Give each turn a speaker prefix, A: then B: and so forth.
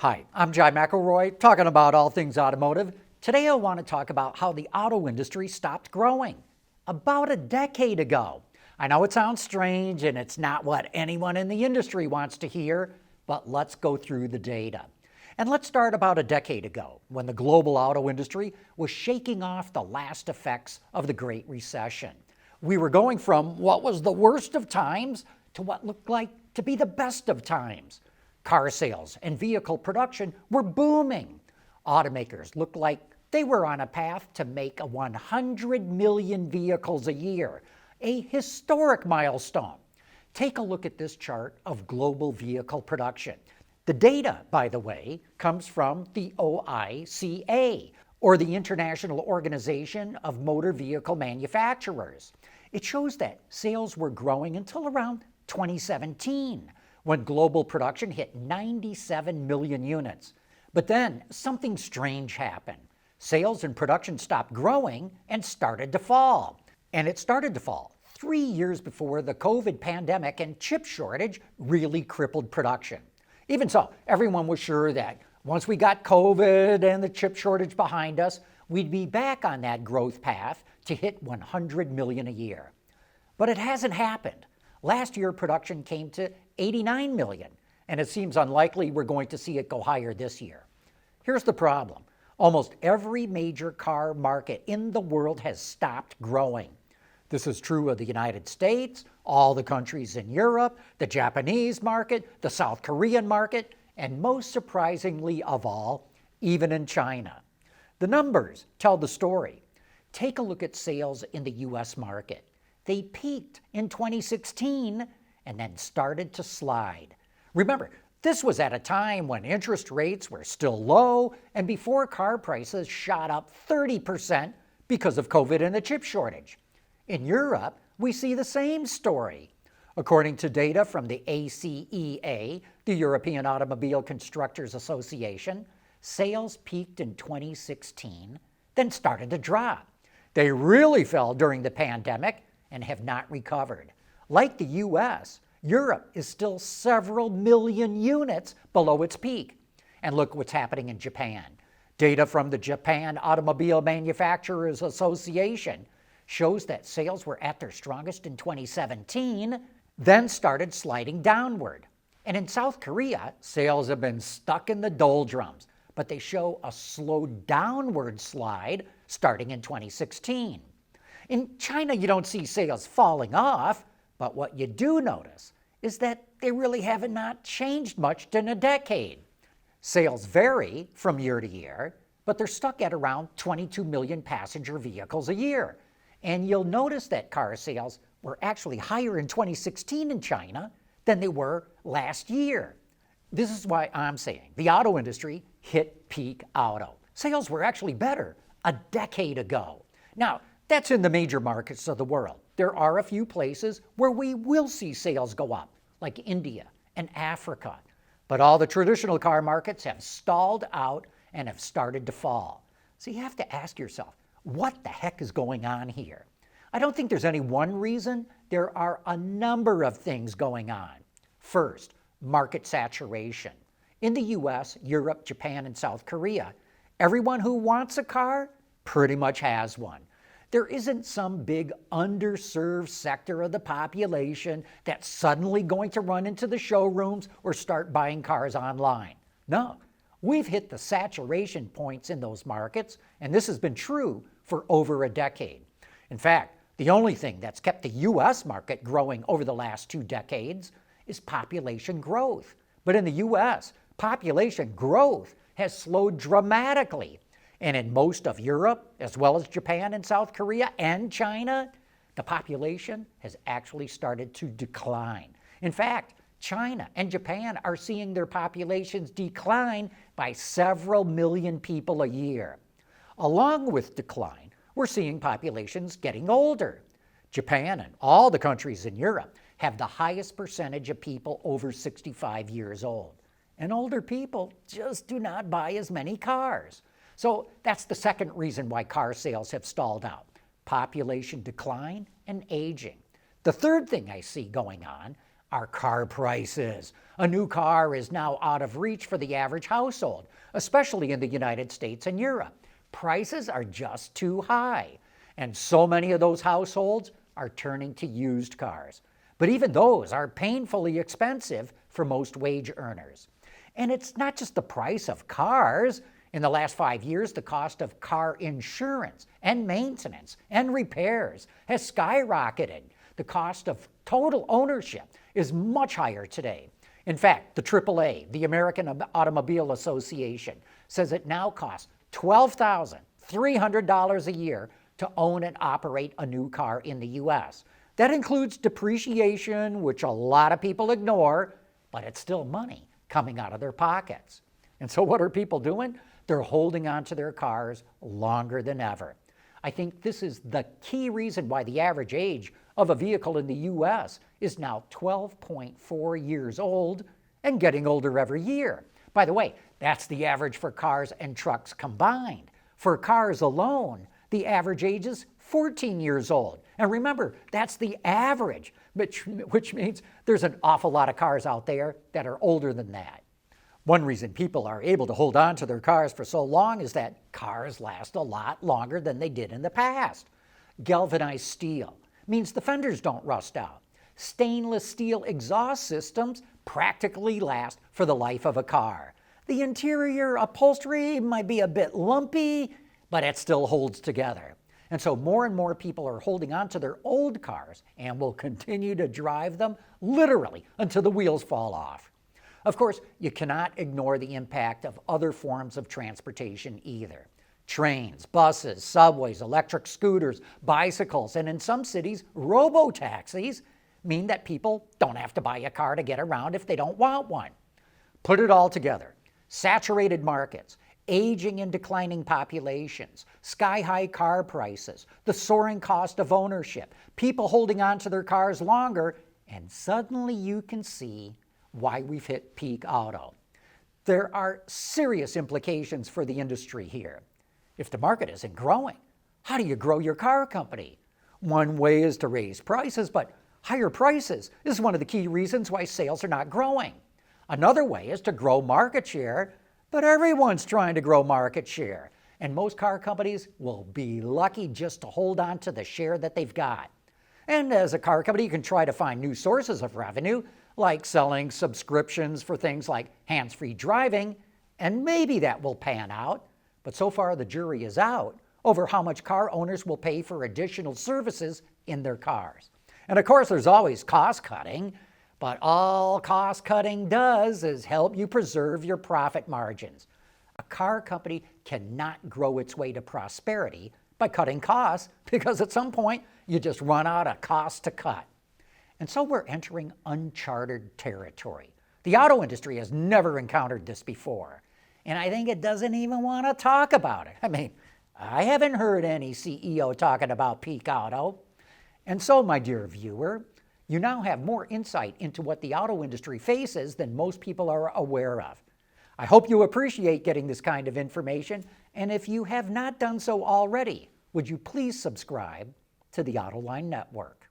A: Hi, I'm Jai McElroy, talking about all things automotive. Today I want to talk about how the auto industry stopped growing about a decade ago. I know it sounds strange and it's not what anyone in the industry wants to hear, but let's go through the data. And let's start about a decade ago when the global auto industry was shaking off the last effects of the Great Recession. We were going from what was the worst of times to what looked like to be the best of times. Car sales and vehicle production were booming. Automakers looked like they were on a path to make 100 million vehicles a year, a historic milestone. Take a look at this chart of global vehicle production. The data, by the way, comes from the OICA, or the International Organization of Motor Vehicle Manufacturers. It shows that sales were growing until around 2017, when global production hit 97 million units. But then something strange happened. Sales and production stopped growing and started to fall. And it started to fall 3 years before the COVID pandemic and chip shortage really crippled production. Even so, everyone was sure that once we got COVID and the chip shortage behind us, we'd be back on that growth path to hit 100 million a year. But it hasn't happened. Last year, production came to 89 million, and it seems unlikely we're going to see it go higher this year. Here's the problem. Almost every major car market in the world has stopped growing. This is true of the United States, all the countries in Europe, the Japanese market, the South Korean market, and most surprisingly of all, even in China. The numbers tell the story. Take a look at sales in the U.S. market. They peaked in 2016 and then started to slide. Remember, this was at a time when interest rates were still low and before car prices shot up 30% because of COVID and the chip shortage. In Europe, we see the same story. According to data from the ACEA, the European Automobile Constructors Association, sales peaked in 2016, then started to drop. They really fell during the pandemic and have not recovered. Like the US, Europe is still several million units below its peak. And look what's happening in Japan. Data from the Japan Automobile Manufacturers Association shows that sales were at their strongest in 2017, then started sliding downward. And in South Korea, sales have been stuck in the doldrums, but they show a slow downward slide starting in 2016. In China, you don't see sales falling off, but what you do notice is that they really have not changed much in a decade. Sales vary from year to year, but they're stuck at around 22 million passenger vehicles a year. And you'll notice that car sales were actually higher in 2016 in China than they were last year. This is why I'm saying the auto industry hit peak auto. Sales were actually better a decade ago. Now, that's in the major markets of the world. There are a few places where we will see sales go up, like India and Africa. But all the traditional car markets have stalled out and have started to fall. So you have to ask yourself, what the heck is going on here? I don't think there's any one reason. There are a number of things going on. First, market saturation. In the US, Europe, Japan, and South Korea, everyone who wants a car pretty much has one. There isn't some big underserved sector of the population that's suddenly going to run into the showrooms or start buying cars online. No, we've hit the saturation points in those markets, and this has been true for over a decade. In fact, the only thing that's kept the US market growing over the last 2 decades is population growth. But in the US, population growth has slowed dramatically. And in most of Europe, as well as Japan and South Korea and China, the population has actually started to decline. In fact, China and Japan are seeing their populations decline by several million people a year. Along with decline, we're seeing populations getting older. Japan and all the countries in Europe have the highest percentage of people over 65 years old. And older people just do not buy as many cars. So that's the second reason why car sales have stalled out: population decline and aging. The third thing I see going on are car prices. A new car is now out of reach for the average household, especially in the United States and Europe. Prices are just too high, and so many of those households are turning to used cars. But even those are painfully expensive for most wage earners. And it's not just the price of cars. In the last 5 years, the cost of car insurance and maintenance and repairs has skyrocketed. The cost of total ownership is much higher today. In fact, the AAA, the American Automobile Association, says it now costs $12,300 a year to own and operate a new car in the U.S. That includes depreciation, which a lot of people ignore, but it's still money coming out of their pockets. And so what are people doing? They're holding on to their cars longer than ever. I think this is the key reason why the average age of a vehicle in the U.S. is now 12.4 years old and getting older every year. By the way, that's the average for cars and trucks combined. For cars alone, the average age is 14 years old. And remember, that's the average, which means there's an awful lot of cars out there that are older than that. One reason people are able to hold on to their cars for so long is that cars last a lot longer than they did in the past. Galvanized steel means the fenders don't rust out. Stainless steel exhaust systems practically last for the life of a car. The interior upholstery might be a bit lumpy, but it still holds together. And so more and more people are holding on to their old cars and will continue to drive them literally until the wheels fall off. Of course, you cannot ignore the impact of other forms of transportation either. Trains, buses, subways, electric scooters, bicycles, and in some cities, robo-taxis mean that people don't have to buy a car to get around if they don't want one. Put it all together. Saturated markets, aging and declining populations, sky-high car prices, the soaring cost of ownership, people holding on to their cars longer, and suddenly you can see why we've hit peak auto. There are serious implications for the industry here. If the market isn't growing, how do you grow your car company? One way is to raise prices, but higher prices is one of the key reasons why sales are not growing. Another way is to grow market share, but everyone's trying to grow market share, and most car companies will be lucky just to hold on to the share that they've got. And as a car company, you can try to find new sources of revenue, like selling subscriptions for things like hands-free driving, and maybe that will pan out. But so far, the jury is out over how much car owners will pay for additional services in their cars. And of course, there's always cost cutting, but all cost cutting does is help you preserve your profit margins. A car company cannot grow its way to prosperity by cutting costs, because at some point, you just run out of costs to cut. And so we're entering uncharted territory. The auto industry has never encountered this before, and I think it doesn't even want to talk about it. I mean, I haven't heard any CEO talking about peak auto. And so, my dear viewer, you now have more insight into what the auto industry faces than most people are aware of. I hope you appreciate getting this kind of information, and if you have not done so already, would you please subscribe to the Autoline Network?